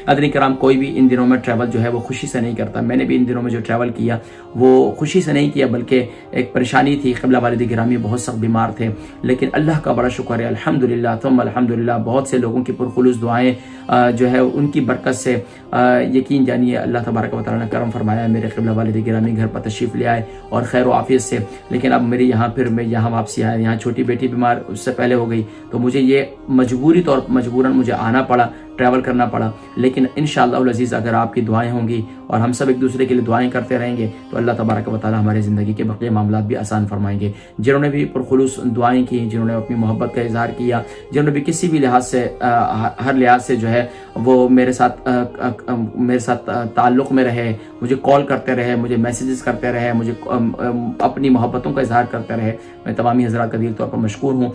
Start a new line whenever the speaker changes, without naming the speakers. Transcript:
नाज़रीन किराम, कोई भी इन दिनों में ट्रैवल जो है वो खुशी से नहीं करता। मैंने भी इन दिनों में जो ट्रैवल किया वो खुशी से नहीं किया, बल्कि एक परेशानी थी। क़िबला वालिद गिरामी बहुत सख्त बीमार थे, लेकिन अल्लाह का बड़ा शुक्र है, अल्हम्दुलिल्लाह तुम अल्हम्दुलिल्लाह, बहुत से लोगों की पुरखुलूस दुआएं जो है उनकी बरकत से यकीन जानिए अल्लाह तबारक व तआला ने करम फरमाया, मेरे क़िबला वालिद गिरामी घर पर तशरीफ़ ले आए और खैर व आफियत से। लेकिन अब मेरी यहाँ फिर मैं यहाँ वापसी आया, यहाँ छोटी बेटी बीमार उससे पहले हो गई, तो मुझे ये मजबूरन मुझे आना पड़ा, ट्रैवल करना पड़ा। लेकिन इंशाअल्लाह अज़ीज़ अगर आपकी दुआएं होंगी और हम सब एक दूसरे के लिए दुआएं करते रहेंगे तो अल्लाह तबारक व तआला हमारी ज़िंदगी के बक़िया मामलात भी आसान फरमाएंगे। जिन्होंने भी पुरखुलूस दुआएं की, जिन्होंने अपनी मोहब्बत का इजहार किया, जिन्होंने भी किसी भी लिहाज से हर लिहाज से जो है वो मेरे साथ ताल्लुक़ में रहे, मुझे कॉल करते रहे, मुझे मैसेजेस करते रहे, मुझे अपनी मोहब्बतों का इजहार करते रहे, मैं तमामी हज़रात का दिल तौर पर मशकूर हूँ।